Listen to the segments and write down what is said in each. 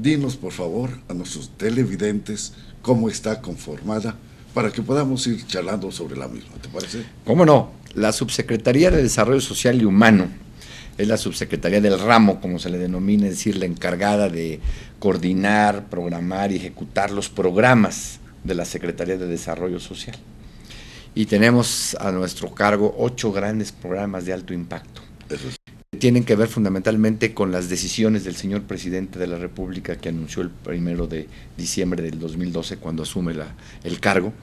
dinos por favor a nuestros televidentes cómo está conformada para que podamos ir charlando sobre la misma, ¿te parece? ¿Cómo no? La Subsecretaría de Desarrollo Social y Humano es la subsecretaría del ramo, como se le denomina, es decir, la encargada de coordinar, programar y ejecutar los programas de la Secretaría de Desarrollo Social. Y tenemos a nuestro cargo 8 grandes programas de alto impacto. Eso es. Tienen que ver fundamentalmente con las decisiones del señor presidente de la República, que anunció el 1 de diciembre del 2012 cuando asume el cargo,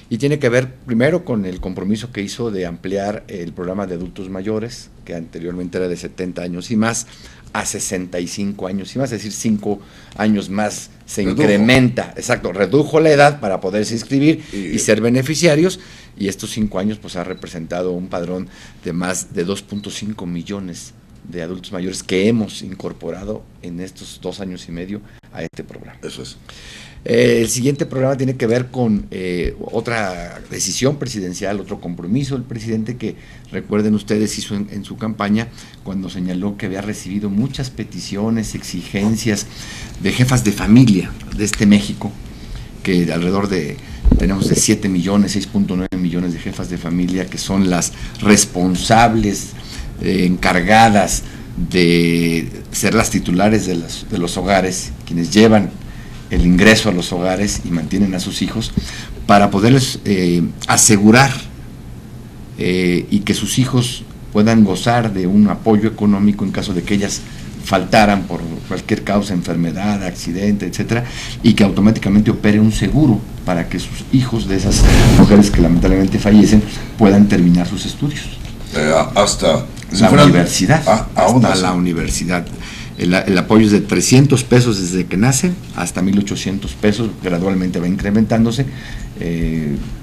y tiene que ver primero con el compromiso que hizo de ampliar el programa de adultos mayores, que anteriormente era de 70 años y más, a 65 años y más, es decir, 5 años más se incrementa, exacto, redujo la edad para poderse inscribir y ser beneficiarios, y estos 5 años pues ha representado un padrón de más de 2.5 millones de adultos mayores que hemos incorporado en estos 2 años y medio a este programa. Eso es. El siguiente programa tiene que ver con otra decisión presidencial, otro compromiso del presidente que, recuerden ustedes, hizo en su campaña cuando señaló que había recibido muchas peticiones, exigencias de jefas de familia de este México, que alrededor tenemos de 7 millones, 6.9 millones de jefas de familia que son las responsables, encargadas de ser las titulares de los hogares, quienes llevan el ingreso a los hogares y mantienen a sus hijos, para poderles asegurar y que sus hijos puedan gozar de un apoyo económico en caso de que ellas faltaran por cualquier causa, enfermedad, accidente, etcétera, y que automáticamente opere un seguro para que sus hijos de esas mujeres que lamentablemente fallecen puedan terminar sus estudios. Hasta la universidad, hasta la universidad. El apoyo es de 300 pesos desde que nacen hasta 1,800 pesos, gradualmente va incrementándose,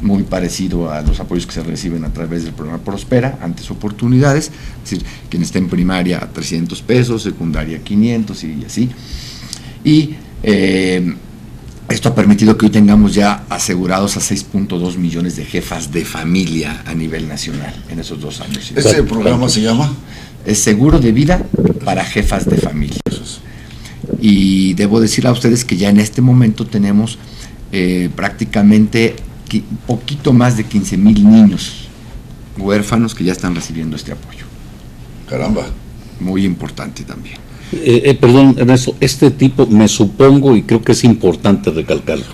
muy parecido a los apoyos que se reciben a través del programa Prospera, antes oportunidades, es decir, quien está en primaria a 300 pesos, secundaria 500 y así. Y esto ha permitido que hoy tengamos ya asegurados a 6.2 millones de jefas de familia a nivel nacional en esos 2 años. ¿Ese programa se llama? Es Seguro de Vida para Jefas de Familia. Y debo decir a ustedes que ya en este momento tenemos prácticamente un poquito más de 15,000 niños huérfanos que ya están recibiendo este apoyo. Caramba. Muy importante también. Perdón, Ernesto, este tipo me supongo, y creo que es importante recalcarlo,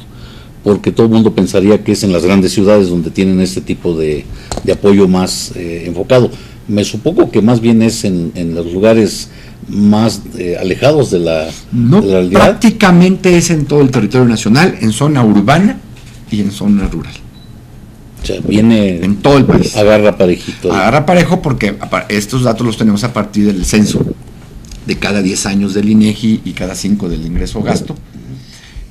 porque todo el mundo pensaría que es en las grandes ciudades donde tienen este tipo de apoyo más enfocado. Me supongo que más bien es en los lugares más alejados de la realidad. Prácticamente es en todo el territorio nacional, en zona urbana y en zona rural. O sea, viene en todo el país. Agarra parejito. Agarra parejo porque estos datos los tenemos a partir del censo de cada 10 años del INEGI y cada 5 del ingreso-gasto.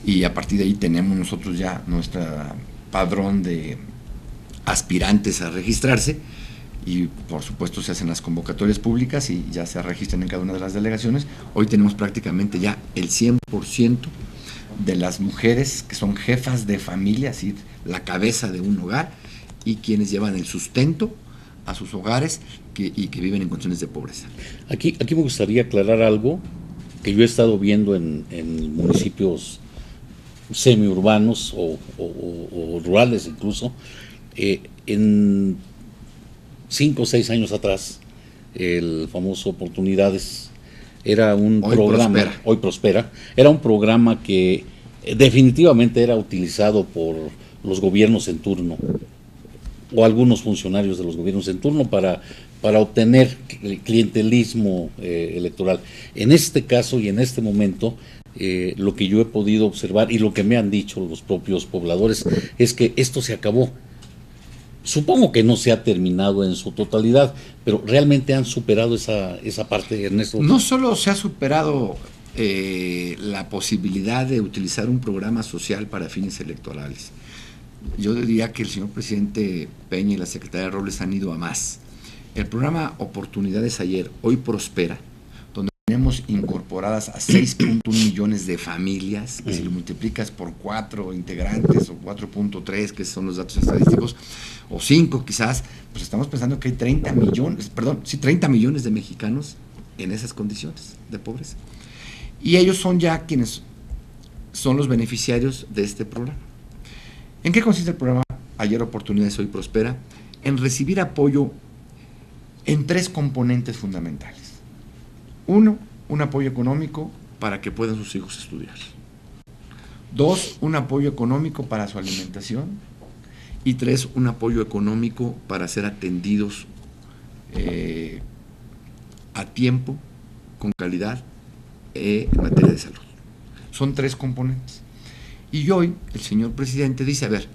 Y a partir de ahí tenemos nosotros ya nuestro padrón de aspirantes a registrarse. Y por supuesto se hacen las convocatorias públicas y ya se registran en cada una de las delegaciones. Hoy tenemos prácticamente ya el 100% de las mujeres que son jefas de familia, así la cabeza de un hogar, y quienes llevan el sustento a sus hogares y que viven en condiciones de pobreza. Aquí me gustaría aclarar algo que yo he estado viendo en municipios semiurbanos o rurales incluso, en 5 o 6 años atrás, el famoso Oportunidades era un programa, Hoy Prospera, era un programa que definitivamente era utilizado por los gobiernos en turno o algunos funcionarios de los gobiernos en turno para obtener clientelismo electoral. En este caso y en este momento, lo que yo he podido observar y lo que me han dicho los propios pobladores es que esto se acabó. Supongo que no se ha terminado en su totalidad, pero realmente han superado esa parte, Ernesto. No solo se ha superado la posibilidad de utilizar un programa social para fines electorales. Yo diría que el señor presidente Peña y la secretaria Robles han ido a más. El programa Oportunidades Ayer, Hoy Prospera, donde tenemos incorporadas a 6.1 millones de familias, que si lo multiplicas por 4 integrantes o 4.3, que son los datos estadísticos, o 5 quizás, pues estamos pensando que hay 30 millones de mexicanos en esas condiciones de pobreza. Y ellos son ya quienes son los beneficiarios de este programa. ¿En qué consiste el programa Ayer Oportunidades, Hoy Prospera? En recibir apoyo en 3 componentes fundamentales. 1, un apoyo económico para que puedan sus hijos estudiar. 2, un apoyo económico para su alimentación. Y 3, un apoyo económico para ser atendidos a tiempo, con calidad, en materia de salud. Son 3 componentes. Y hoy el señor presidente dice, a ver,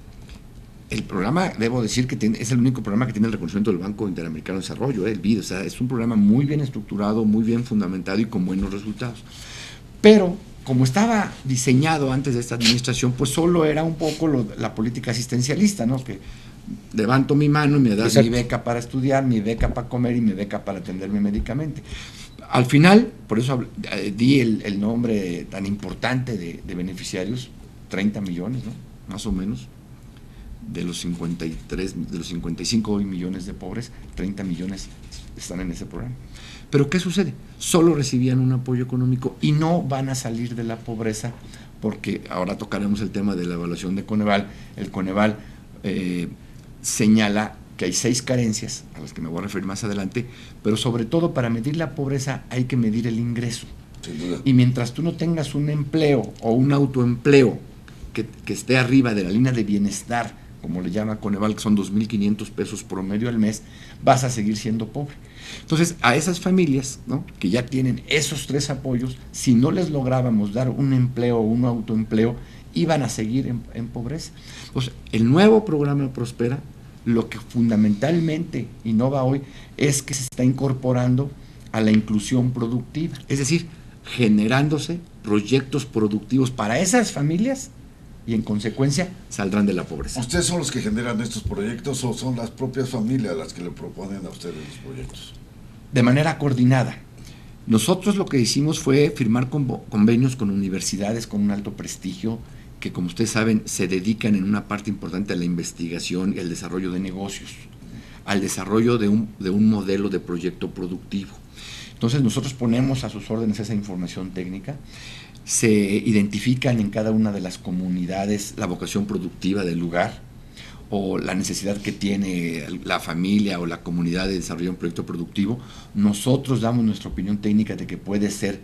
el programa, debo decir que es el único programa que tiene el reconocimiento del Banco Interamericano de Desarrollo, el BID, o sea, es un programa muy bien estructurado, muy bien fundamentado y con buenos resultados. Pero, como estaba diseñado antes de esta administración, pues solo era un poco la política asistencialista, ¿no? Que levanto mi mano y me das mi beca para estudiar, mi beca para comer y mi beca para atenderme médicamente. Al final, por eso di el nombre tan importante de beneficiarios, 30 millones, ¿no? Más o menos. De los 55 hoy millones de pobres, 30 millones están en ese programa. Pero ¿qué sucede? Solo recibían un apoyo económico y no van a salir de la pobreza, porque ahora tocaremos el tema de la evaluación de Coneval. El Coneval señala que hay 6 carencias, a las que me voy a referir más adelante, pero sobre todo para medir la pobreza hay que medir el ingreso. Sin duda. Y mientras tú no tengas un empleo o un autoempleo que esté arriba de la línea de bienestar, como le llama Coneval, que son 2.500 pesos promedio al mes, vas a seguir siendo pobre. Entonces, a esas familias, ¿no?, que ya tienen esos 3 apoyos, si no les lográbamos dar un empleo o un autoempleo, iban a seguir en pobreza. Entonces, el nuevo programa Prospera, lo que fundamentalmente innova hoy es que se está incorporando a la inclusión productiva, es decir, generándose proyectos productivos para esas familias y en consecuencia saldrán de la pobreza. ¿Ustedes son los que generan estos proyectos o son las propias familias las que le proponen a ustedes los proyectos? De manera coordinada. Nosotros lo que hicimos fue firmar convenios con universidades con un alto prestigio que, como ustedes saben, se dedican en una parte importante a la investigación y al desarrollo de negocios, al desarrollo de un modelo de proyecto productivo. Entonces nosotros ponemos a sus órdenes esa información técnica. Se identifican en cada una de las comunidades la vocación productiva del lugar o la necesidad que tiene la familia o la comunidad de desarrollar un proyecto productivo. Nosotros damos nuestra opinión técnica de que puede ser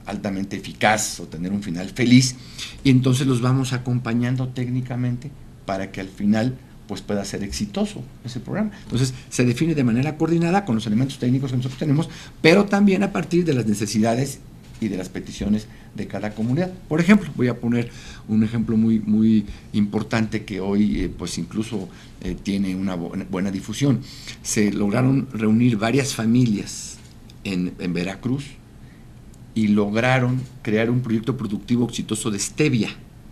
altamente eficaz o tener un final feliz, y entonces los vamos acompañando técnicamente para que al final pues pueda ser exitoso ese programa. Entonces se define de manera coordinada con los elementos técnicos que nosotros tenemos, pero también a partir de las necesidades y de las peticiones de cada comunidad. Por ejemplo, voy a poner un ejemplo muy importante que hoy pues incluso tiene una buena difusión. Se lograron reunir varias familias en Veracruz y lograron crear un proyecto productivo exitoso de stevia,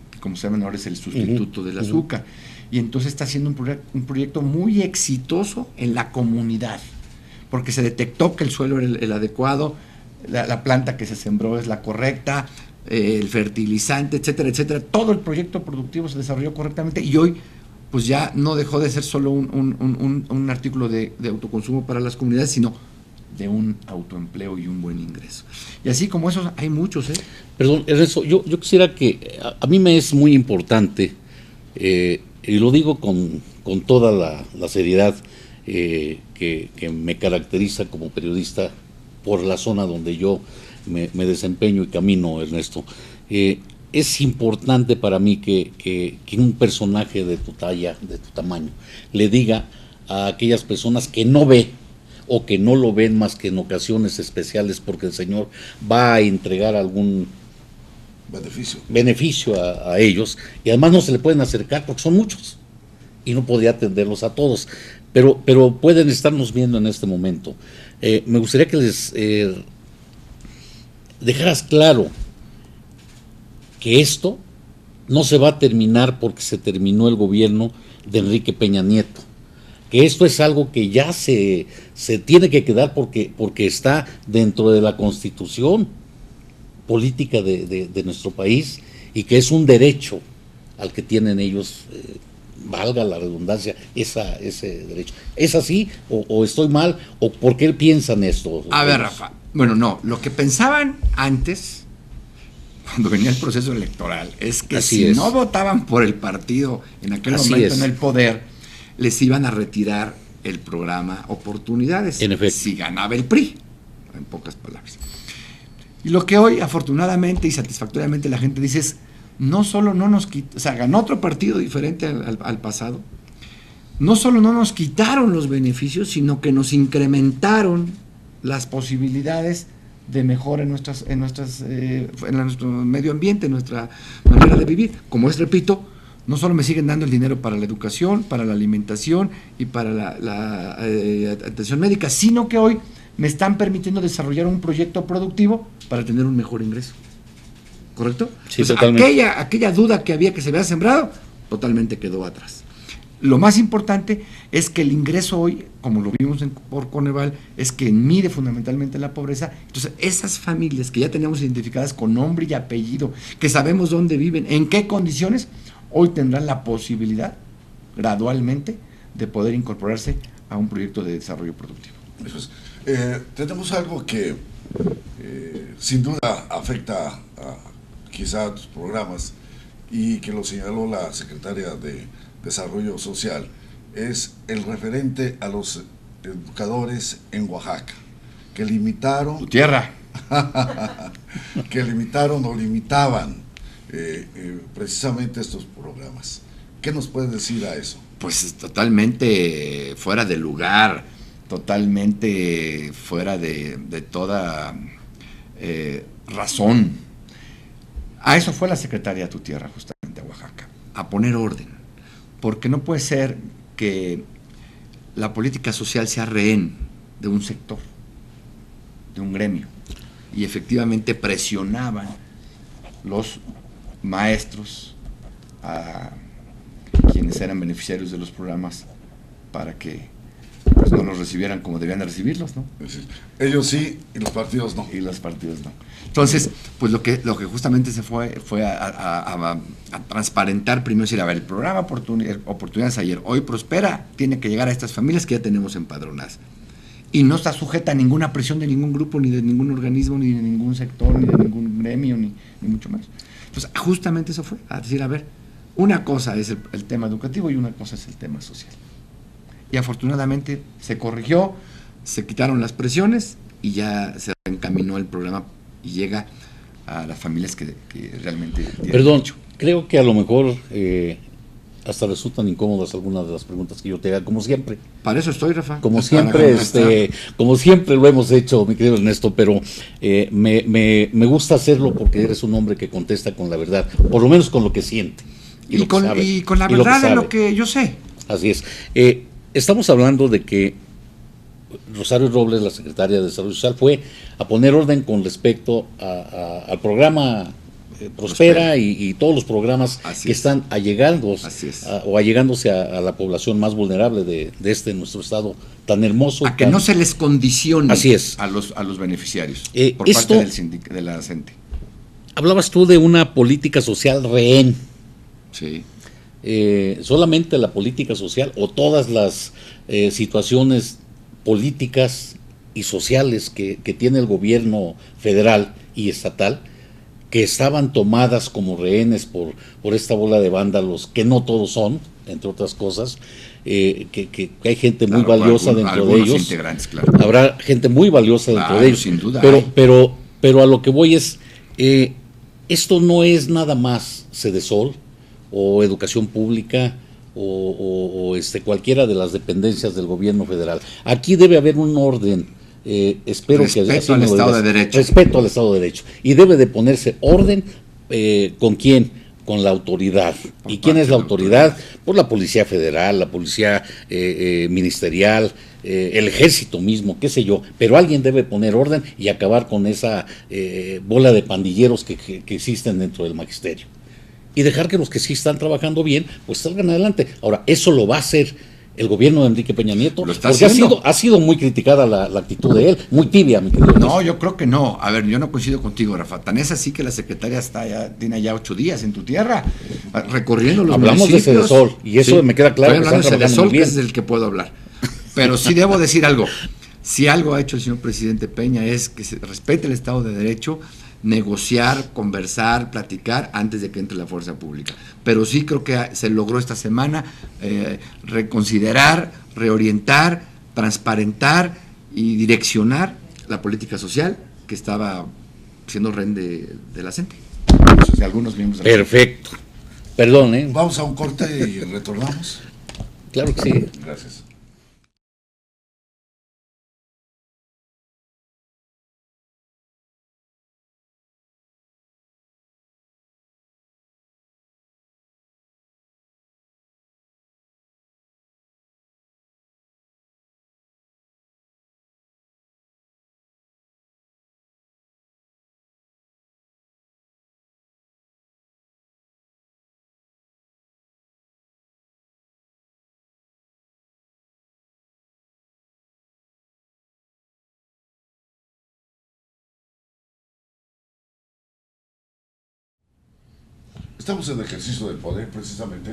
que como saben ahora es el sustituto del azúcar. Y entonces está haciendo un proyecto muy exitoso en la comunidad, porque se detectó que el suelo era el adecuado, la planta que se sembró es la correcta, el fertilizante, etcétera, etcétera. Todo el proyecto productivo se desarrolló correctamente y hoy pues ya no dejó de ser solo un artículo de autoconsumo para las comunidades, sino de un autoempleo y un buen ingreso. Y así como esos hay muchos. Perdón, Ernesto, yo quisiera que, a mí me es muy importante, y lo digo con toda la seriedad que me caracteriza como periodista por la zona donde yo me desempeño y camino, Ernesto. Es importante para mí que un personaje de tu talla, de tu tamaño, le diga a aquellas personas que no ve o que no lo ven más que en ocasiones especiales porque el Señor va a entregar algún beneficio a ellos, y además no se le pueden acercar porque son muchos y no podría atenderlos a todos, pero pueden estarnos viendo en este momento. Me gustaría que les dejaras claro que esto no se va a terminar porque se terminó el gobierno de Enrique Peña Nieto, que esto es algo que ya se tiene que quedar porque está dentro de la Constitución política de nuestro país, y que es un derecho al que tienen ellos, valga la redundancia, ese derecho. ¿Es así o estoy mal o por qué piensan esto? A ver, Rafa, bueno, no, lo que pensaban antes, cuando venía el proceso electoral es que Así si es. no votaban por el partido en aquel Así momento es. en el poder, les iban a retirar el programa Oportunidades. En efecto. Si ganaba el PRI, en pocas palabras. Y lo que hoy, afortunadamente y satisfactoriamente, la gente dice es, no solo no nos quitó, o sea, ganó otro partido diferente al pasado, no solo no nos quitaron los beneficios, sino que nos incrementaron las posibilidades de mejora en nuestro medio ambiente, en nuestra manera de vivir. Como es, repito, no solo me siguen dando el dinero para la educación, para la alimentación y para la atención médica, sino que hoy me están permitiendo desarrollar un proyecto productivo para tener un mejor ingreso. ¿Correcto? Sí, Pues totalmente. aquella duda que había, que se había sembrado, totalmente quedó atrás. Lo más importante es que el ingreso hoy, como lo vimos por Coneval, es que mide fundamentalmente la pobreza. Entonces, esas familias que ya teníamos identificadas con nombre y apellido, que sabemos dónde viven, en qué condiciones, hoy tendrán la posibilidad, gradualmente, de poder incorporarse a un proyecto de desarrollo productivo. Eso es. Tenemos algo que sin duda afecta quizá a tus programas y que lo señaló la secretaria de Desarrollo Social, es el referente a los educadores en Oaxaca, que limitaron, Tu tierra. que limitaron o limitaban precisamente estos programas. ¿Qué nos puedes decir a eso? Pues totalmente fuera de lugar, totalmente fuera de toda razón. A eso fue la secretaria de Tu Tierra, justamente a Oaxaca, a poner orden, porque no puede ser que la política social sea rehén de un sector, de un gremio, y efectivamente presionaban los maestros a quienes eran beneficiarios de los programas para que pues, no los recibieran como debían de recibirlos, ¿no? Es decir, ellos sí y los partidos no. Y los partidos no. Entonces, pues lo que justamente se fue a transparentar primero, decir, a ver, el programa Oportunidades Ayer, hoy prospera, tiene que llegar a estas familias que ya tenemos empadronadas. Y no está sujeta a ninguna presión de ningún grupo, ni de ningún organismo, ni de ningún sector, ni de ningún gremio, ni mucho más. Entonces, justamente eso fue, a decir, a ver, una cosa es el tema educativo y una cosa es el tema social. Y afortunadamente se corrigió, se quitaron las presiones y ya se encaminó el programa y llega a las familias que realmente tienen Perdón, derecho. creo que a lo mejor hasta resultan incómodas algunas de las preguntas que yo te haga, como siempre. Para eso estoy, Rafa. Como Para siempre, contestar. como siempre lo hemos hecho, mi querido Ernesto, pero me gusta hacerlo porque eres un hombre que contesta con la verdad, por lo menos con lo que siente. Y con la verdad de lo que yo sé. Así es. Estamos hablando de que Rosario Robles, la secretaria de Desarrollo Social, fue a poner orden con respecto al programa Prospera y todos los programas Así que es. están allegándose a la población más vulnerable de nuestro estado tan hermoso. A que no se les condicione Así es. a los beneficiarios por esto- parte de la CENTE. Hablabas tú de una política social rehén. Sí. Solamente la política social o todas las situaciones políticas y sociales que tiene el gobierno federal y estatal, que estaban tomadas como rehenes por esta bola de vándalos, que no todos son, entre otras cosas, que hay gente muy Claro, valiosa dentro de algunos ellos. integrantes, claro. Habrá gente muy valiosa dentro Claro, de ellos. sin duda hay. Pero a lo que voy es, esto no es nada más Sedesol o educación pública o cualquiera de las dependencias del gobierno federal. Aquí debe haber un orden. Espero que Respeto así al me lo Estado digas. de Derecho. Respeto al Estado de Derecho. Y debe de ponerse orden. ¿Con quién? Con la autoridad. Por ¿Y quién parte es la de la autoridad? autoridad. Por la Policía Federal, la Policía Ministerial, el Ejército mismo, qué sé yo. Pero alguien debe poner orden y acabar con esa bola de pandilleros que existen dentro del magisterio. Y dejar que los que sí están trabajando bien, pues salgan adelante. Ahora, eso lo va a hacer el gobierno de Enrique Peña Nieto, Lo está porque haciendo. ha sido muy criticada la actitud de él, muy tibia, mi querido No, Ernesto. yo creo que no. A ver, yo no coincido contigo, Rafa. Tan es así que la secretaria tiene ya 8 días en Tu Tierra, recorriendo los Hablamos de municipios. Sedesol, y eso me queda claro Estoy que hablando están de trabajando Sedesol, muy que bien. es del que puedo hablar. Pero sí debo decir algo. Si algo ha hecho el señor presidente Peña es que se respete el Estado de Derecho, negociar, conversar, platicar antes de que entre la fuerza pública. Pero sí creo que se logró esta semana reconsiderar, reorientar, transparentar y direccionar la política social que estaba siendo rehén de la gente, de algunos miembros de la Perfecto. Perdón, ¿eh? Vamos a un corte y retornamos. Claro que sí. Gracias. Estamos en ejercicio del poder, precisamente,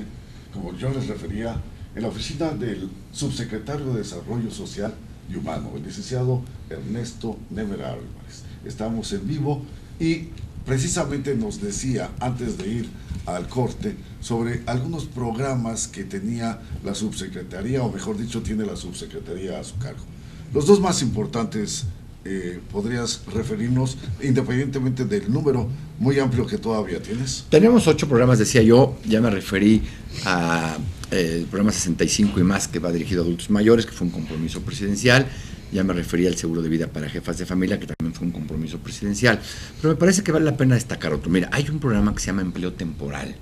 como yo les refería, en la oficina del subsecretario de Desarrollo Social y Humano, el licenciado Ernesto Nemer Álvarez. Estamos en vivo y precisamente nos decía, antes de ir al corte, sobre algunos programas que tenía la subsecretaría, o mejor dicho, tiene la subsecretaría a su cargo. Los dos más importantes, ¿podrías referirnos, independientemente del número muy amplio que todavía tienes? Tenemos 8 programas, decía yo, ya me referí a el programa 65 y más, que va dirigido a adultos mayores, que fue un compromiso presidencial. Ya me referí al seguro de vida para jefas de familia, que también fue un compromiso presidencial. Pero me parece que vale la pena destacar otro. Mira, hay un programa que se llama Empleo Temporal.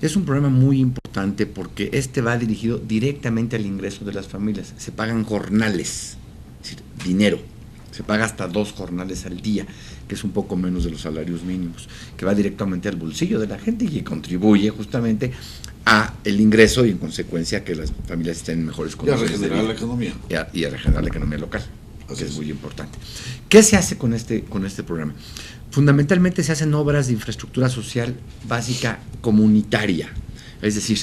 Es un programa muy importante porque va dirigido directamente al ingreso de las familias. Se pagan jornales, es decir, dinero. Se paga hasta 2 jornales al día, que es un poco menos de los salarios mínimos, que va directamente al bolsillo de la gente y que contribuye justamente a el ingreso y en consecuencia que las familias estén en mejores condiciones. Y a regenerar la economía. Y a regenerar la economía local, Así que es es muy importante. ¿Qué se hace con este programa? Fundamentalmente se hacen obras de infraestructura social básica comunitaria, es decir,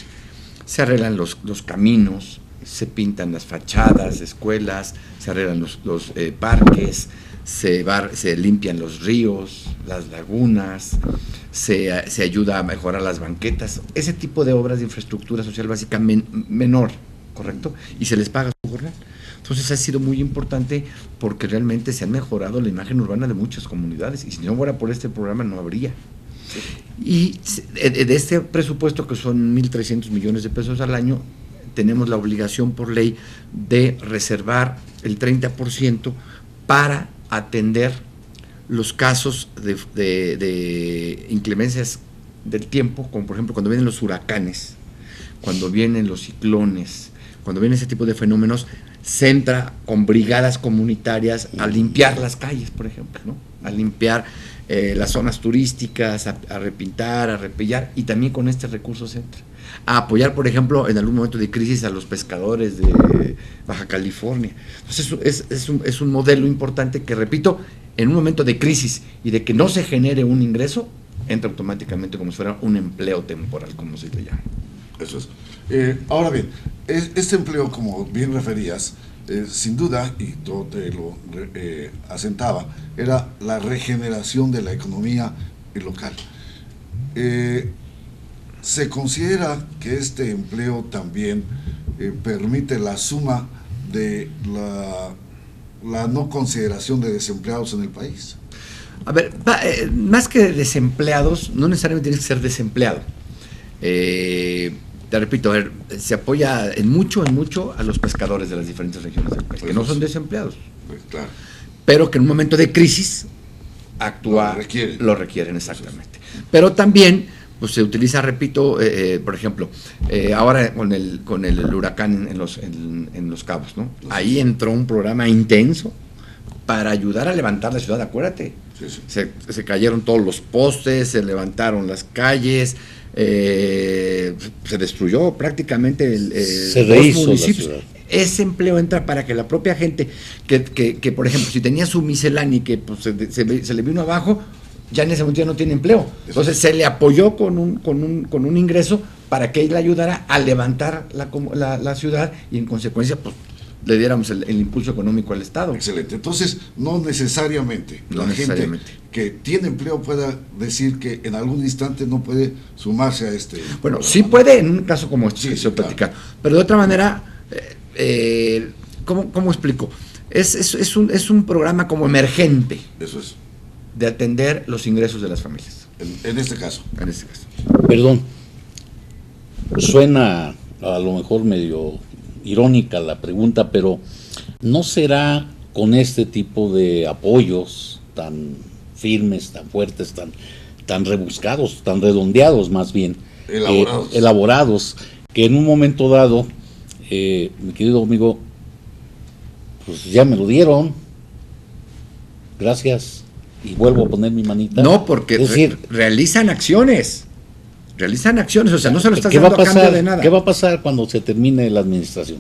se arreglan los caminos, se pintan las fachadas de escuelas, se arreglan los parques, se limpian los ríos, las lagunas, se ayuda a mejorar las banquetas, ese tipo de obras de infraestructura social básica menor, ¿correcto? Y se les paga su jornal. Entonces ha sido muy importante porque realmente se ha mejorado la imagen urbana de muchas comunidades y si no fuera por este programa no habría. Y de este presupuesto, que son 1.300 millones de pesos al año, tenemos la obligación por ley de reservar el 30% para atender los casos de inclemencias del tiempo, como por ejemplo cuando vienen los huracanes, cuando vienen los ciclones, cuando vienen ese tipo de fenómenos, se entra con brigadas comunitarias a limpiar las calles, por ejemplo, ¿no? A limpiar las zonas turísticas, a repintar, a repellar, y también con este recurso se entra a apoyar, por ejemplo, en algún momento de crisis a los pescadores de Baja California. Entonces es un modelo importante que, repito, en un momento de crisis y de que no se genere un ingreso, entra automáticamente como si fuera un empleo temporal, como se le llama. Eso es. Ahora bien, este empleo, como bien referías, sin duda, y yo te lo asentaba, era la regeneración de la economía local. ¿Se considera que este empleo también permite la suma de la no consideración de desempleados en el país? A ver, más que desempleados, no necesariamente tienes que ser desempleado. Te repito, a ver, se apoya en mucho a los pescadores de las diferentes regiones del país, pues que no son desempleados, pues claro, pero que en un momento de crisis lo requieren exactamente. Pero también pues se utiliza, repito, por ejemplo, ahora con el huracán en Los Cabos, ¿no? Ahí entró un programa intenso para ayudar a levantar la ciudad, acuérdate. Sí, sí. Se cayeron todos los postes, se levantaron las calles, se destruyó prácticamente se rehizo dos municipios. la ciudad. Ese empleo entra para que la propia gente, que por ejemplo, si tenía su miscelánea y que pues, se le vino abajo, ya en ese momento ya no tiene empleo. Entonces se le apoyó con un ingreso para que él le ayudara a levantar la ciudad y en consecuencia pues le diéramos el impulso económico al Estado. Excelente. Entonces, no necesariamente No la necesariamente. gente que tiene empleo pueda decir que en algún instante no puede sumarse a este Bueno, programa. sí puede en un caso como este Sí, que sí, se claro. platica, pero de otra manera, ¿cómo explico? Es un programa como emergente Eso es, de atender los ingresos de las familias, en este caso. en este caso. Perdón, suena a lo mejor medio irónica la pregunta, pero ¿no será con este tipo de apoyos tan firmes, tan fuertes, tan rebuscados, tan redondeados más bien, elaborados, que en un momento dado, mi querido amigo, pues ya me lo dieron, gracias, y vuelvo a poner mi manita? No, porque es decir, realizan acciones, o sea, no se lo estás ¿qué va a dando a cambio pasar? de nada. ¿Qué va a pasar cuando se termine la administración?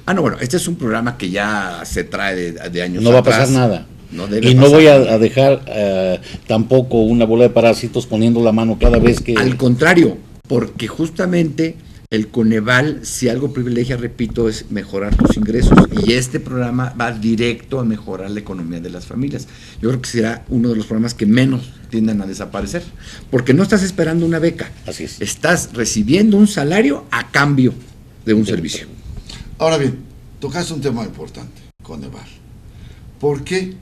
No, bueno, este es un programa que ya se trae de años No va a atrás. pasar nada. No debe Y no pasar voy nada. a dejar tampoco una bola de parásitos poniendo la mano cada vez que... Al contrario, porque justamente el Coneval, si algo privilegia, repito, es mejorar tus ingresos, y este programa va directo a mejorar la economía de las familias. Yo creo que será uno de los programas que menos tiendan a desaparecer, porque no estás esperando una beca, Así es. estás recibiendo un salario a cambio de un servicio. Ahora bien, tocaste un tema importante, Coneval. ¿Por qué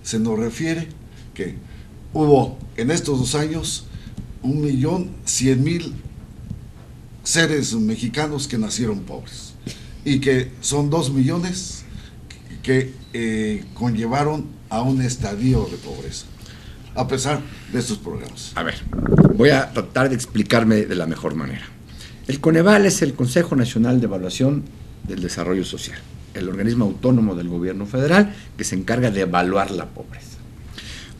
se nos refiere que hubo en estos 2 años 1.100.000 seres mexicanos que nacieron pobres y que son 2 millones que conllevaron a un estadio de pobreza, a pesar de estos programas? A ver, voy a tratar de explicarme de la mejor manera. El Coneval es el Consejo Nacional de Evaluación del Desarrollo Social, el organismo autónomo del gobierno federal que se encarga de evaluar la pobreza.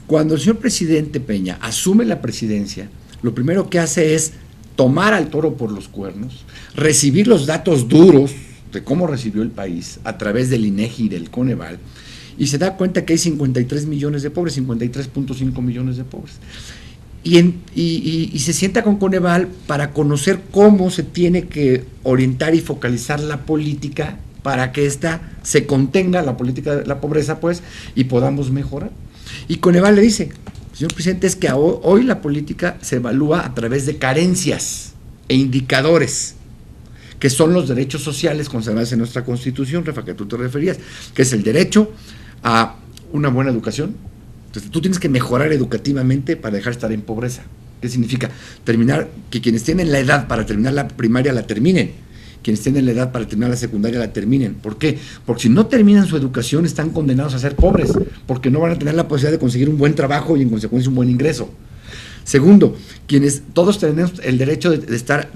Cuando el señor presidente Peña asume la presidencia, lo primero que hace es tomar al toro por los cuernos, recibir los datos duros de cómo recibió el país a través del INEGI y del Coneval, y se da cuenta que hay 53 millones de pobres, 53.5 millones de pobres. Y se sienta con Coneval para conocer cómo se tiene que orientar y focalizar la política para que ésta se contenga, la política de la pobreza, pues, y podamos mejorar. Y Coneval le dice, señor presidente, es que hoy la política se evalúa a través de carencias e indicadores, que son los derechos sociales consagrados en nuestra Constitución, Rafa, que tú te referías, que es el derecho a una buena educación. Entonces, tú tienes que mejorar educativamente para dejar de estar en pobreza. ¿Qué significa? Que quienes tienen la edad para terminar la primaria la terminen, quienes tienen la edad para terminar la secundaria la terminen. ¿Por qué? Porque si no terminan su educación están condenados a ser pobres, porque no van a tener la posibilidad de conseguir un buen trabajo y en consecuencia un buen ingreso. Segundo, todos tenemos el derecho de estar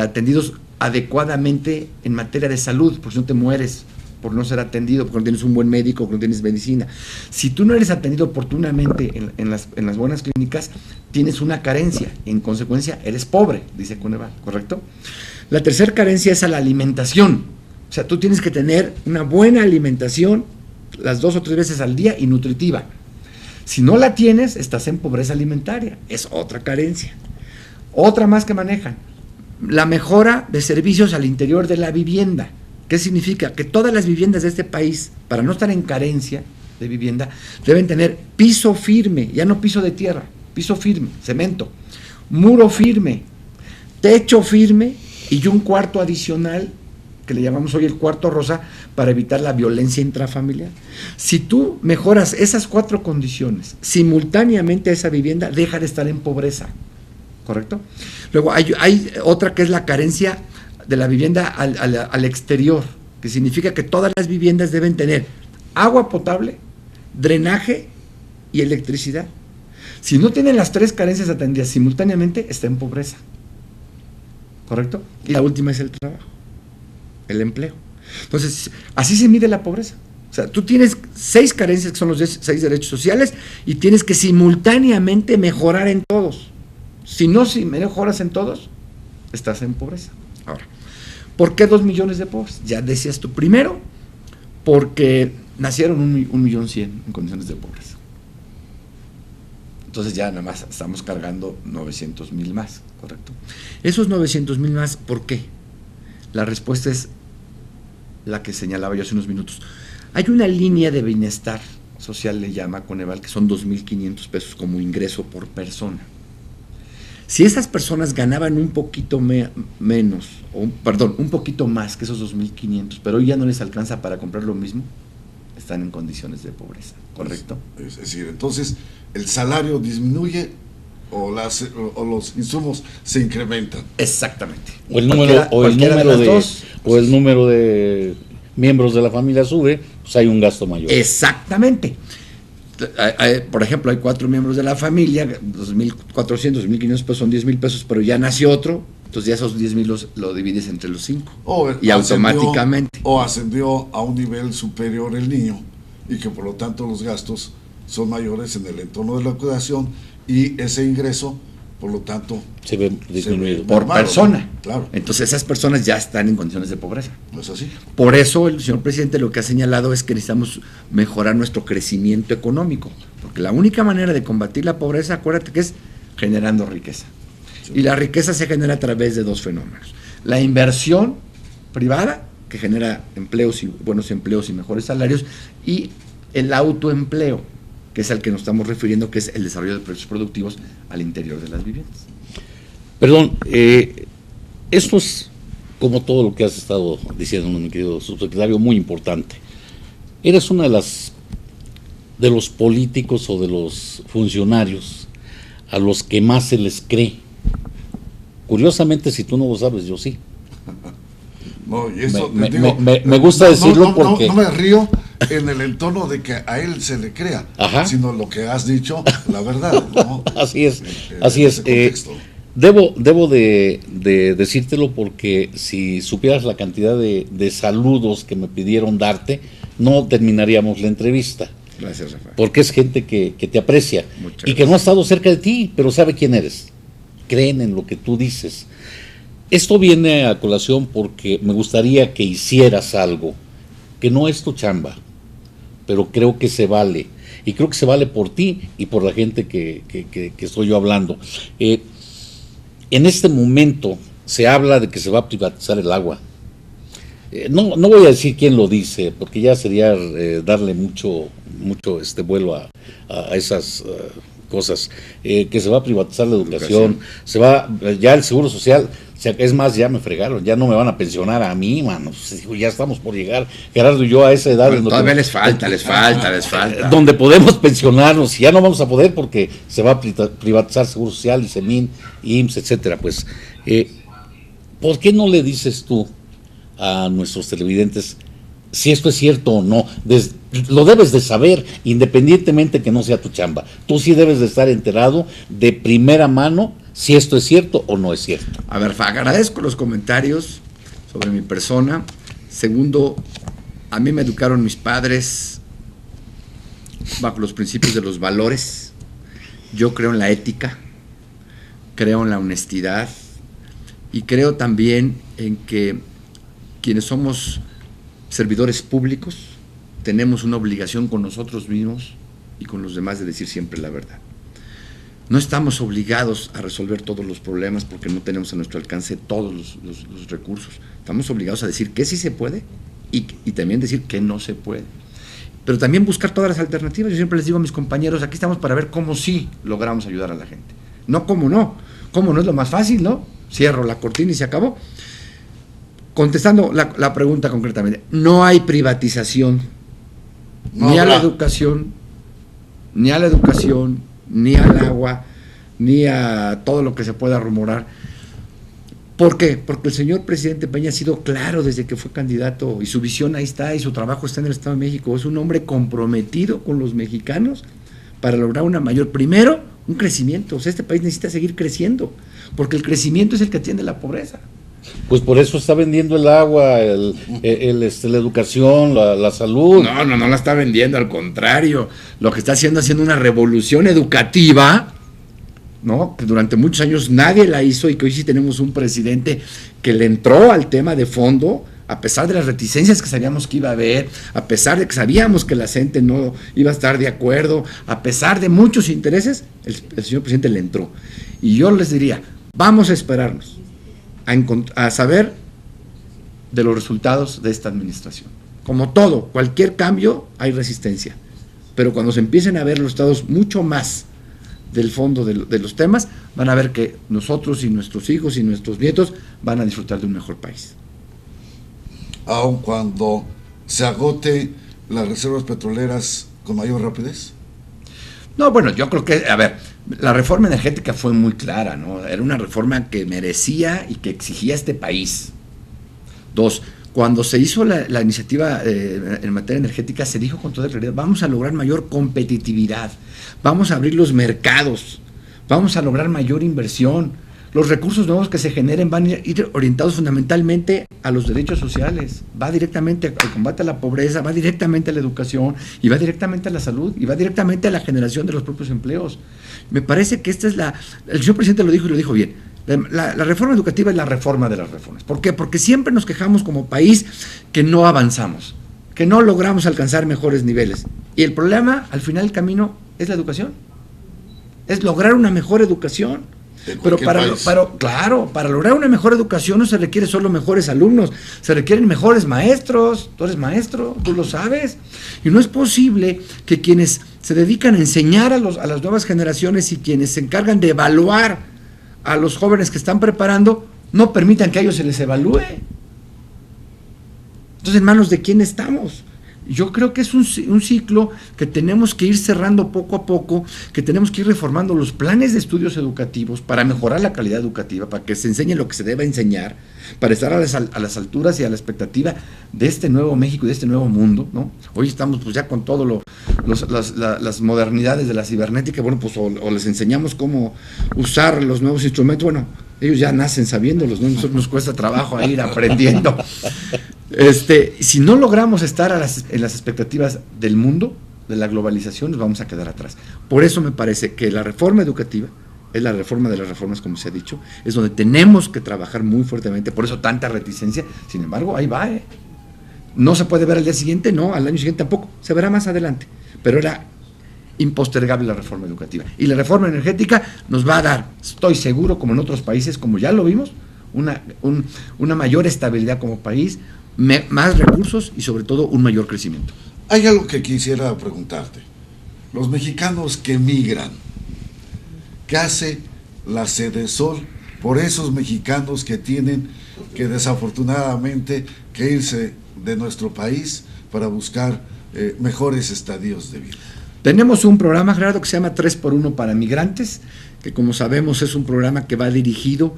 atendidos adecuadamente en materia de salud, porque si no te mueres por no ser atendido, porque no tienes un buen médico, porque no tienes medicina. Si tú no eres atendido oportunamente en las buenas clínicas, tienes una carencia, en consecuencia eres pobre, dice Coneval, ¿correcto? La tercera carencia es a la alimentación. O sea, tú tienes que tener una buena alimentación las 2 o 3 veces al día y nutritiva. Si no la tienes, estás en pobreza alimentaria. Es otra carencia. Otra más que manejan. La mejora de servicios al interior de la vivienda. ¿Qué significa? Que todas las viviendas de este país, para no estar en carencia de vivienda, deben tener piso firme, ya no piso de tierra, piso firme, cemento, muro firme, techo firme y un cuarto adicional, que le llamamos hoy el cuarto rosa, para evitar la violencia intrafamiliar. Si tú mejoras esas 4 condiciones, simultáneamente esa vivienda deja de estar en pobreza, ¿correcto? Luego hay otra que es la carencia de la vivienda al exterior, que significa que todas las viviendas deben tener agua potable, drenaje y electricidad. Si no tienen las 3 carencias atendidas simultáneamente, está en pobreza, ¿correcto? Y la última es el trabajo, el empleo. Entonces, así se mide la pobreza. O sea, tú tienes 6 carencias, que son los 6 derechos sociales, y tienes que simultáneamente mejorar en todos. Si mejoras en todos, estás en pobreza. Ahora, ¿por qué 2 millones de pobres? Ya decías tú, primero, porque nacieron 1.100.000 en condiciones de pobreza. Entonces ya nada más estamos cargando 900,000 más, ¿correcto? Esos 900,000 más, ¿por qué? La respuesta es la que señalaba yo hace unos minutos. Hay una línea de bienestar social, le llama Coneval, que son 2.500 pesos como ingreso por persona. Si esas personas ganaban un poquito menos, un poquito más que esos 2.500, pero hoy ya no les alcanza para comprar lo mismo, están en condiciones de pobreza, ¿correcto? Es decir, entonces, ¿el salario disminuye o los insumos se incrementan? Exactamente. O el número de miembros de la familia sube, pues hay un gasto mayor. Exactamente. Por ejemplo, hay 4 miembros de la familia, 2.400, 2.500 pesos son 10,000 pesos, pero ya nació otro, entonces ya esos 10,000 lo divides entre los 5. Y automáticamente. O ascendió a un nivel superior el niño, y que por lo tanto los gastos son mayores en el entorno de la cuidación, y ese ingreso, por lo tanto, se ve disminuido. Por persona. Claro. Entonces esas personas ya están en condiciones de pobreza. ¿No es así? Por eso el señor presidente lo que ha señalado es que necesitamos mejorar nuestro crecimiento económico, porque la única manera de combatir la pobreza, acuérdate que es generando riqueza. Sí. Y la riqueza se genera a través de 2 fenómenos. La inversión privada, que genera empleos y buenos empleos y mejores salarios, y el autoempleo, que es al que nos estamos refiriendo, que es el desarrollo de proyectos productivos al interior de las viviendas. Perdón, esto es, como todo lo que has estado diciendo, mi querido subsecretario, muy importante. Eres una de los políticos o de los funcionarios a los que más se les cree. Curiosamente, si tú no lo sabes, yo sí. No, y eso me gusta decirlo porque... No me río en el entorno de que a él se le crea, ajá, sino lo que has dicho, la verdad, ¿no? Así es, así es. Debo de decírtelo porque si supieras la cantidad de saludos que me pidieron darte, no terminaríamos la entrevista. Gracias, Rafael. Porque es gente que te aprecia. Muchas y que gracias. no ha estado cerca de ti, pero sabe quién eres. Creen en lo que tú dices. Esto viene a colación porque me gustaría que hicieras algo, que no es tu chamba, pero creo que se vale. Y creo que se vale por ti y por la gente que estoy yo hablando. En este momento se habla de que se va a privatizar el agua. No voy a decir quién lo dice, porque ya sería darle mucho vuelo a esas cosas. Que se va a privatizar la educación, se va ya el seguro social. O sea, es más, ya me fregaron, ya no me van a pensionar a mí, mano. Ya estamos por llegar, Gerardo y yo, a esa edad. Bueno, todavía les falta. Donde podemos pensionarnos, y ya no vamos a poder porque se va a privatizar Seguro Social, ICEMIN, IMSS, etcétera. Pues, ¿por qué no le dices tú a nuestros televidentes si esto es cierto o no? Lo debes de saber, independientemente que no sea tu chamba. Tú sí debes de estar enterado de primera mano si esto es cierto o no es cierto. A ver, agradezco los comentarios sobre mi persona. Segundo, a mí me educaron mis padres bajo los principios de los valores. Yo creo en la ética, creo en la honestidad y creo también en que quienes somos servidores públicos tenemos una obligación con nosotros mismos y con los demás de decir siempre la verdad. No estamos obligados a resolver todos los problemas porque no tenemos a nuestro alcance todos los recursos. Estamos obligados a decir que sí se puede y también decir que no se puede. Pero también buscar todas las alternativas. Yo siempre les digo a mis compañeros, aquí estamos para ver cómo sí logramos ayudar a la gente. No cómo no. Cómo no es lo más fácil, ¿no? Cierro la cortina y se acabó. Contestando la pregunta concretamente, no hay privatización ni a la educación, ni al agua, ni a todo lo que se pueda rumorar. ¿Por qué? Porque el señor presidente Peña ha sido claro desde que fue candidato y su visión ahí está y su trabajo está en el Estado de México. Es un hombre comprometido con los mexicanos para lograr primero, un crecimiento. O sea, este país necesita seguir creciendo, porque el crecimiento es el que atiende la pobreza. Pues por eso está vendiendo el agua, la educación, la salud. No la está vendiendo, al contrario. Lo que está haciendo una revolución educativa, ¿no? Que durante muchos años nadie la hizo y que hoy sí tenemos un presidente que le entró al tema de fondo, a pesar de las reticencias que sabíamos que iba a haber, a pesar de que sabíamos que la gente no iba a estar de acuerdo, a pesar de muchos intereses, el señor presidente le entró. Y yo les diría, vamos a esperarnos a saber de los resultados de esta administración. Como todo, cualquier cambio hay resistencia, pero cuando se empiecen a ver los resultados mucho más del fondo de los temas, van a ver que nosotros y nuestros hijos y nuestros nietos van a disfrutar de un mejor país. Aun cuando se agote las reservas petroleras con mayor rapidez. No, bueno, yo creo que, a ver, la reforma energética fue muy clara, ¿no? Era una reforma que merecía y que exigía este país. 2, cuando se hizo la iniciativa en materia energética, se dijo con toda claridad, vamos a lograr mayor competitividad, vamos a abrir los mercados, vamos a lograr mayor inversión, los recursos nuevos que se generen van a ir orientados fundamentalmente a los derechos sociales, va directamente al combate a la pobreza, va directamente a la educación, y va directamente a la salud, y va directamente a la generación de los propios empleos. Me parece que esta es el señor presidente lo dijo y lo dijo bien. La reforma educativa es la reforma de las reformas. ¿Por qué? Porque siempre nos quejamos como país que no avanzamos, que no logramos alcanzar mejores niveles. Y el problema, al final del camino, es la educación. Es lograr una mejor educación. Pero para lograr una mejor educación no se requiere solo mejores alumnos, se requieren mejores maestros. Tú eres maestro, tú lo sabes. Y no es posible que quienes se dedican a enseñar a las nuevas generaciones y quienes se encargan de evaluar a los jóvenes que están preparando, no permitan que a ellos se les evalúe. Entonces, ¿en manos de quién estamos? Yo creo que es un ciclo que tenemos que ir cerrando poco a poco, que tenemos que ir reformando los planes de estudios educativos para mejorar la calidad educativa, para que se enseñe lo que se debe enseñar, para estar a las alturas y a la expectativa de este nuevo México y de este nuevo mundo, ¿no? Hoy estamos pues ya con todo las modernidades de la cibernética, bueno, pues o les enseñamos cómo usar los nuevos instrumentos, bueno, ellos ya nacen sabiéndolos, ¿no? Nosotros nos cuesta trabajo ir aprendiendo. Si no logramos estar en las expectativas del mundo, de la globalización, nos vamos a quedar atrás. Por eso me parece que la reforma educativa es la reforma de las reformas, como se ha dicho, es donde tenemos que trabajar muy fuertemente, por eso tanta reticencia. Sin embargo, ahí va, no se puede ver al día siguiente, no, al año siguiente tampoco, se verá más adelante, pero era impostergable la reforma educativa. Y la reforma energética nos va a dar, estoy seguro, como en otros países, como ya lo vimos, una mayor estabilidad como país, más recursos y sobre todo un mayor crecimiento. Hay algo que quisiera preguntarte. Los mexicanos que migran, ¿qué hace la Sedesol por esos mexicanos que tienen que desafortunadamente que irse de nuestro país para buscar mejores estadios de vida? Tenemos un programa, Gerardo, que se llama 3x1 para migrantes, que como sabemos es un programa que va dirigido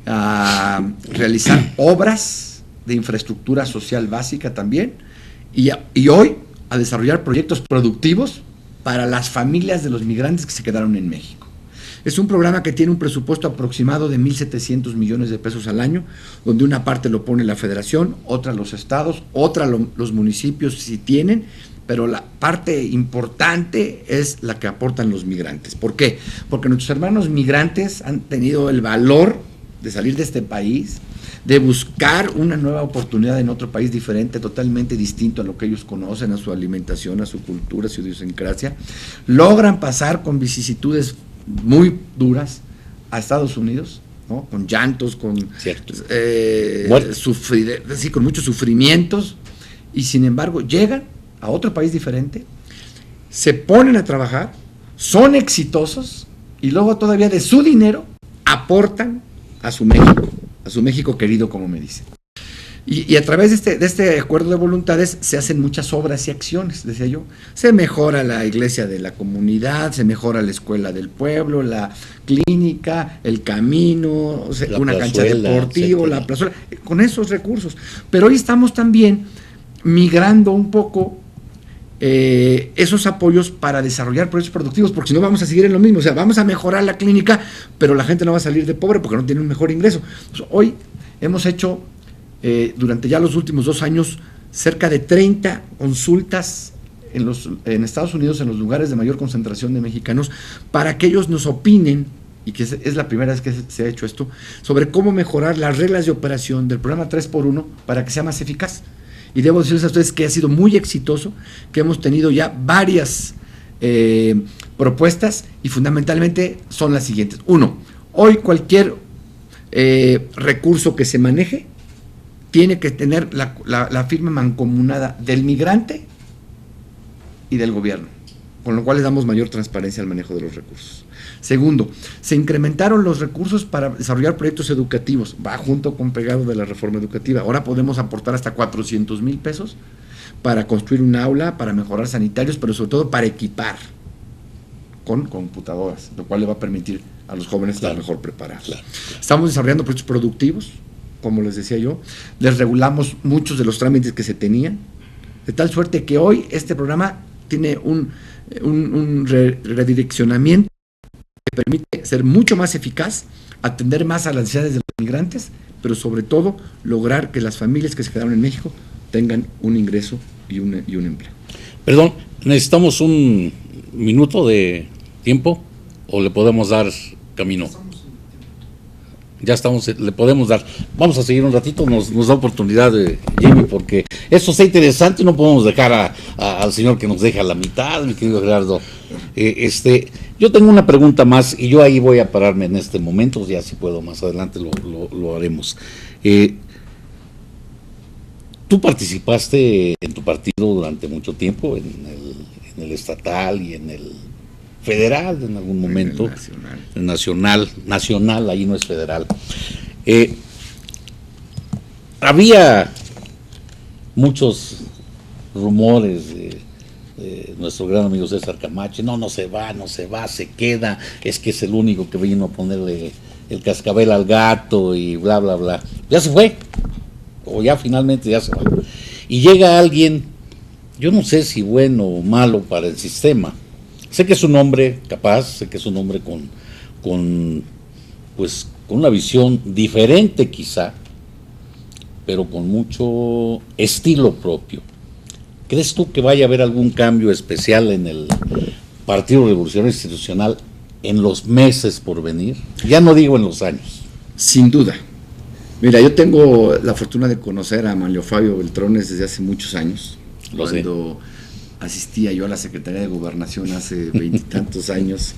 a realizar obras de infraestructura social básica también, y hoy a desarrollar proyectos productivos para las familias de los migrantes que se quedaron en México. Es un programa que tiene un presupuesto aproximado de 1,700 millones de pesos al año, donde una parte lo pone la federación, otra los estados, otra los municipios si tienen, pero la parte importante es la que aportan los migrantes. ¿Por qué? Porque nuestros hermanos migrantes han tenido el valor de salir de este país, de buscar una nueva oportunidad en otro país diferente, totalmente distinto a lo que ellos conocen, a su alimentación, a su cultura, a su idiosincrasia, logran pasar con vicisitudes muy duras a Estados Unidos, ¿no? Con llantos, con con muchos sufrimientos, y sin embargo llegan a otro país diferente, se ponen a trabajar, son exitosos, y luego todavía de su dinero aportan a su México querido, como me dicen. Y a través de este acuerdo de voluntades se hacen muchas obras y acciones, decía yo. Se mejora la iglesia de la comunidad, se mejora la escuela del pueblo, la clínica, el camino, una cancha deportiva, la plazuela, con esos recursos. Pero hoy estamos también migrando un poco esos apoyos para desarrollar proyectos productivos, porque si no vamos a seguir en lo mismo. O sea, vamos a mejorar la clínica, pero la gente no va a salir de pobre porque no tiene un mejor ingreso. Pues hoy hemos hecho, durante ya los últimos 2 años, cerca de 30 consultas en Estados Unidos, en los lugares de mayor concentración de mexicanos, para que ellos nos opinen, y que es la primera vez que se ha hecho esto, sobre cómo mejorar las reglas de operación del programa 3x1 para que sea más eficaz. Y debo decirles a ustedes que ha sido muy exitoso, que hemos tenido ya varias propuestas, y fundamentalmente son las siguientes. 1, hoy cualquier recurso que se maneje tiene que tener la firma mancomunada del migrante y del gobierno, con lo cual le damos mayor transparencia al manejo de los recursos. Segundo, se incrementaron los recursos para desarrollar proyectos educativos, va junto con pegado de la reforma educativa. Ahora podemos aportar hasta 400,000 pesos para construir un aula, para mejorar sanitarios, pero sobre todo para equipar con computadoras, lo cual le va a permitir a los jóvenes estar mejor preparados. Claro. Estamos desarrollando proyectos productivos, como les decía yo, les regulamos muchos de los trámites que se tenían, de tal suerte que hoy este programa tiene un redireccionamiento que permite ser mucho más eficaz, atender más a las necesidades de los migrantes, pero sobre todo lograr que las familias que se quedaron en México tengan un ingreso y un empleo. Perdón, ¿necesitamos un minuto de tiempo o le podemos dar camino? Ya estamos, le podemos dar. Vamos a seguir un ratito, nos da oportunidad, Jimmy, porque esto está interesante y no podemos dejar al señor que nos deja a la mitad, mi querido Gerardo. Yo tengo una pregunta más y yo ahí voy a pararme en este momento, ya si puedo más adelante lo haremos. Tú participaste en tu partido durante mucho tiempo, en el estatal y en el federal en algún momento, el nacional, ahí no es federal. Había muchos rumores de nuestro gran amigo César Camacho, no se va, se queda, es que es el único que vino a ponerle el cascabel al gato y bla, bla, bla. Ya se fue, o ya finalmente ya se va. Y llega alguien, yo no sé si bueno o malo para el sistema. Sé que es un hombre capaz, sé que es un hombre con una visión diferente quizá, pero con mucho estilo propio. ¿Crees tú que vaya a haber algún cambio especial en el Partido Revolucionario Institucional en los meses por venir? Ya no digo en los años. Sin duda. Mira, yo tengo la fortuna de conocer a Manlio Fabio Beltrones desde hace muchos años. Cuando asistía yo a la Secretaría de Gobernación hace 20 y tantos años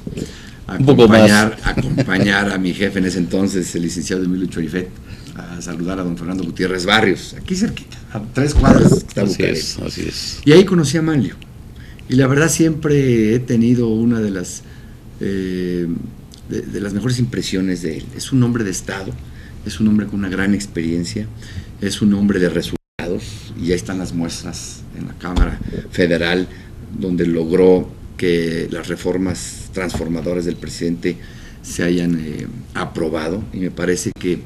a acompañar a mi jefe en ese entonces, el licenciado Emilio Chorifet, a saludar a don Fernando Gutiérrez Barrios, aquí cerquita, a 3 cuadras está Bucarest. Así es. Y ahí conocí a Manlio. Y la verdad siempre he tenido una de las mejores impresiones de él. Es un hombre de Estado, es un hombre con una gran experiencia, es un hombre de resultados, y ya están las muestras en la Cámara Federal, donde logró que las reformas transformadoras del presidente se hayan aprobado, y me parece que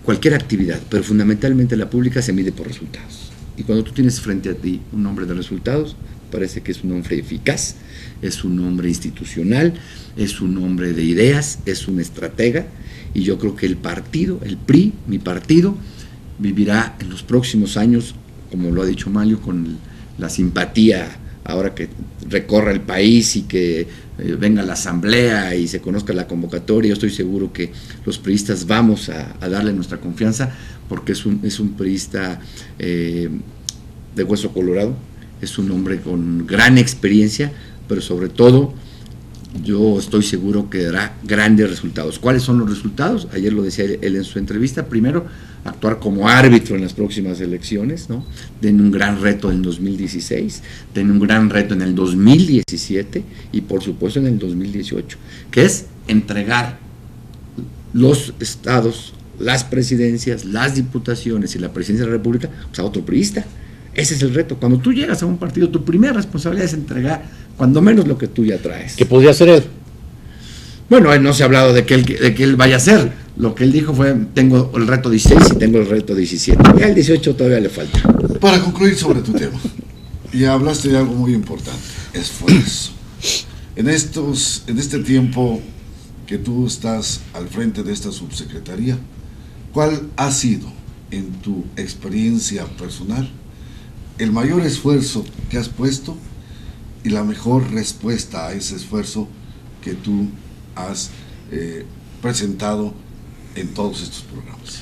cualquier actividad, pero fundamentalmente la pública, se mide por resultados. Y cuando tú tienes frente a ti un hombre de resultados, parece que es un hombre eficaz, es un hombre institucional, es un hombre de ideas, es un estratega, y yo creo que el partido, el PRI, mi partido, vivirá en los próximos años, como lo ha dicho Manlio, con la simpatía ahora que recorra el país y que venga la asamblea y se conozca la convocatoria. Yo estoy seguro que los priistas vamos a darle nuestra confianza, porque es un priista de hueso colorado, es un hombre con gran experiencia, pero sobre todo yo estoy seguro que dará grandes resultados. ¿Cuáles son los resultados? Ayer lo decía él en su entrevista. Primero, actuar como árbitro en las próximas elecciones, ¿no? Tiene un gran reto en el 2016, tiene un gran reto en el 2017 y por supuesto en el 2018, que es entregar los estados, las presidencias, las diputaciones y la presidencia de la República a otro priista. Ese es el reto. Cuando tú llegas a un partido, tu primera responsabilidad es entregar cuando menos lo que tú ya traes. ¿Qué podría hacer él? Bueno, él no se ha hablado de que él vaya a hacer. Lo que él dijo fue: tengo el reto 16 y tengo el reto 17. Ya el 18 todavía le falta. Para concluir sobre tu tema, ya hablaste de algo muy importante: esfuerzo. En este tiempo que tú estás al frente de esta subsecretaría, ¿cuál ha sido, en tu experiencia personal, el mayor esfuerzo que has puesto y la mejor respuesta a ese esfuerzo que tú has presentado en todos estos programas?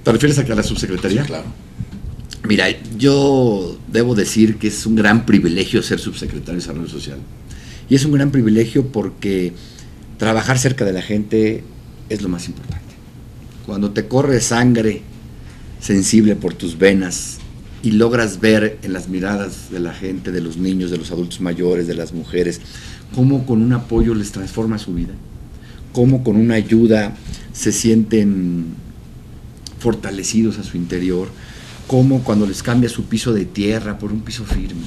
¿Te refieres a la subsecretaría? Sí, claro. Mira, yo debo decir que es un gran privilegio ser subsecretario de Desarrollo Social. Y es un gran privilegio porque trabajar cerca de la gente es lo más importante. Cuando te corre sangre sensible por tus venas y logras ver en las miradas de la gente, de los niños, de los adultos mayores, de las mujeres, cómo con un apoyo les transforma su vida, cómo con una ayuda se sienten fortalecidos a su interior, cómo cuando les cambia su piso de tierra por un piso firme,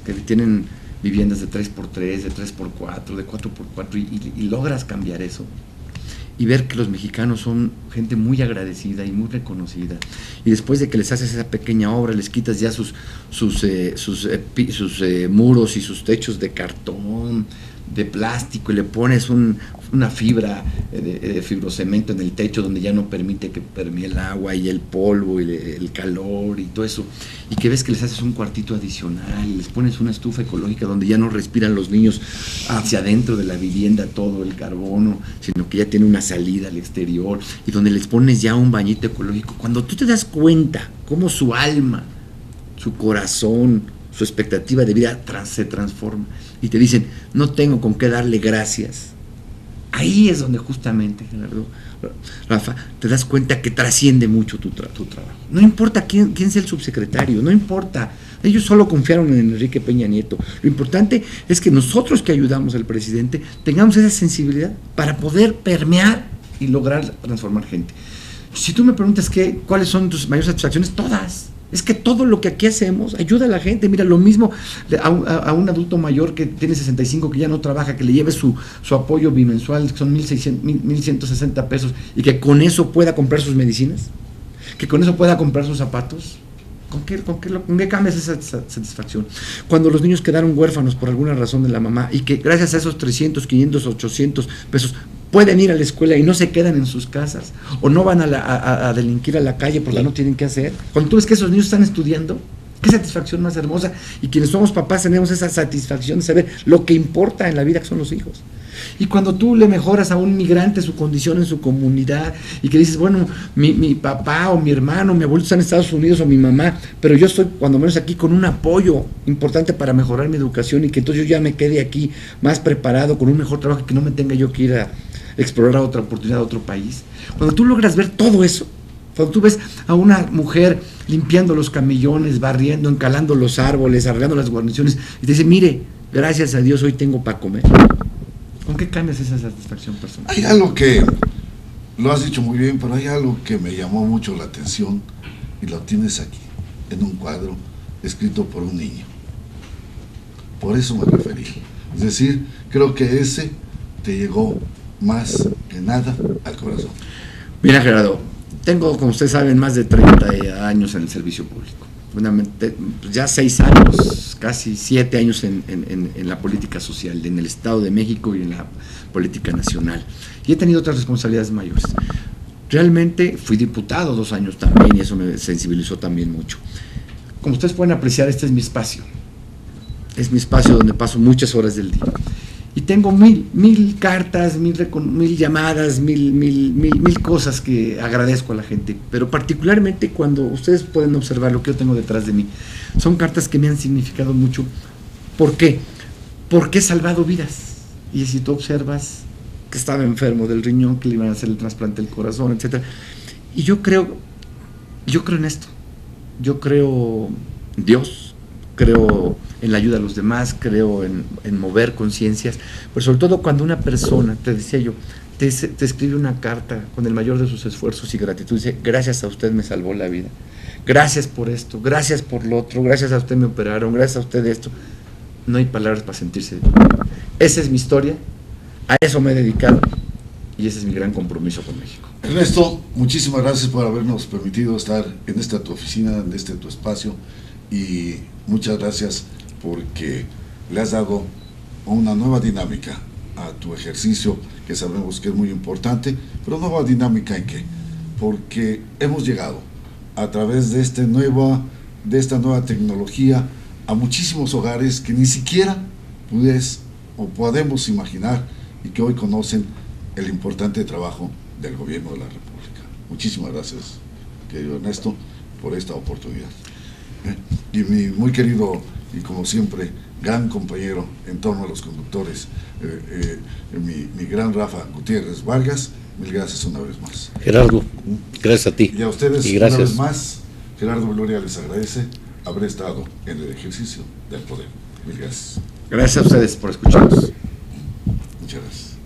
que tienen viviendas de 3x3, de 3x4, de 4x4 y logras cambiar eso y ver que los mexicanos son gente muy agradecida y muy reconocida, y después de que les haces esa pequeña obra les quitas ya sus muros y sus techos de cartón, de plástico, y le pones una fibra de fibrocemento en el techo donde ya no permite que permee el agua y el polvo y el calor y todo eso, y que ves que les haces un cuartito adicional, les pones una estufa ecológica donde ya no respiran los niños hacia adentro de la vivienda todo el carbono, sino que ya tiene una salida al exterior, y donde les pones ya un bañito ecológico. Cuando tú te das cuenta cómo su alma, su corazón, su expectativa de vida se transforma, y te dicen, no tengo con qué darle gracias, ahí es donde justamente, Gerardo, Rafa, te das cuenta que trasciende mucho tu trabajo. No importa quién sea el subsecretario, no importa, ellos solo confiaron en Enrique Peña Nieto. Lo importante es que nosotros que ayudamos al presidente tengamos esa sensibilidad para poder permear y lograr transformar gente. Si tú me preguntas cuáles son tus mayores satisfacciones, todas. Es que todo lo que aquí hacemos ayuda a la gente. Mira, lo mismo a un adulto mayor que tiene 65, que ya no trabaja, que le lleve su apoyo bimensual, que son 1,160 pesos, y que con eso pueda comprar sus medicinas, que con eso pueda comprar sus zapatos. ¿Con qué cambias esa satisfacción? Cuando los niños quedaron huérfanos por alguna razón de la mamá, y que gracias a esos 300, 500, 800 pesos pueden ir a la escuela y no se quedan en sus casas, o no van a delinquir a la calle porque no tienen qué hacer. Cuando tú ves que esos niños están estudiando, qué satisfacción más hermosa. Y quienes somos papás tenemos esa satisfacción de saber lo que importa en la vida, que son los hijos. Y cuando tú le mejoras a un migrante su condición en su comunidad, y que dices, bueno, mi papá o mi hermano, mi abuelo están en Estados Unidos, o mi mamá, pero yo estoy cuando menos aquí con un apoyo importante para mejorar mi educación, y que entonces yo ya me quede aquí más preparado, con un mejor trabajo, que no me tenga yo que ir a explorar otra oportunidad a otro país. Cuando tú logras ver todo eso, cuando tú ves a una mujer limpiando los camellones, barriendo, encalando los árboles, arreglando las guarniciones, y te dice, mire, gracias a Dios hoy tengo para comer, ¿con qué cambias esa satisfacción personal? Hay algo que, lo has dicho muy bien, pero hay algo que me llamó mucho la atención, y lo tienes aquí, en un cuadro escrito por un niño. Por eso me referí. Es decir, creo que ese te llegó más que nada al corazón. Mira, Gerardo, tengo, como ustedes saben, más de 30 años en el servicio público. Ya 6 años, casi 7 años en la política social, en el Estado de México y en la política nacional. Y he tenido otras responsabilidades mayores. Realmente fui diputado 2 años también, y eso me sensibilizó también mucho. Como ustedes pueden apreciar, este es mi espacio. Es mi espacio donde paso muchas horas del día. Y tengo mil cartas, mil llamadas, mil cosas que agradezco a la gente. Pero particularmente cuando ustedes pueden observar lo que yo tengo detrás de mí, son cartas que me han significado mucho. ¿Por qué? Porque he salvado vidas. Y si tú observas que estaba enfermo del riñón, que le iban a hacer el trasplante del corazón, etc. Y yo creo en esto. Yo creo en Dios, creo en la ayuda a los demás, creo en mover conciencias, pero sobre todo cuando una persona, te decía yo, te escribe una carta con el mayor de sus esfuerzos y gratitud, dice, gracias a usted me salvó la vida, gracias por esto, gracias por lo otro, gracias a usted me operaron, gracias a usted esto. No hay palabras para sentirse. Esa es mi historia, a eso me he dedicado, y ese es mi gran compromiso con México. Ernesto, muchísimas gracias por habernos permitido estar en esta tu oficina, en este tu espacio, y muchas gracias porque le has dado una nueva dinámica a tu ejercicio, que sabemos que es muy importante, pero nueva dinámica ¿en qué? Porque hemos llegado a través de esta nueva tecnología a muchísimos hogares que ni siquiera podemos imaginar, y que hoy conocen el importante trabajo del gobierno de la República. Muchísimas gracias, querido Ernesto, por esta oportunidad. Y mi muy querido y como siempre gran compañero en torno a los conductores, mi gran Rafa Gutiérrez Vargas, Mil gracias una vez más. Gerardo, gracias a ti. Y a ustedes, y gracias. una vez más, Gerardo Gloria les agradece haber estado en el ejercicio del poder. Mil gracias. Gracias a ustedes por escucharnos. Muchas gracias.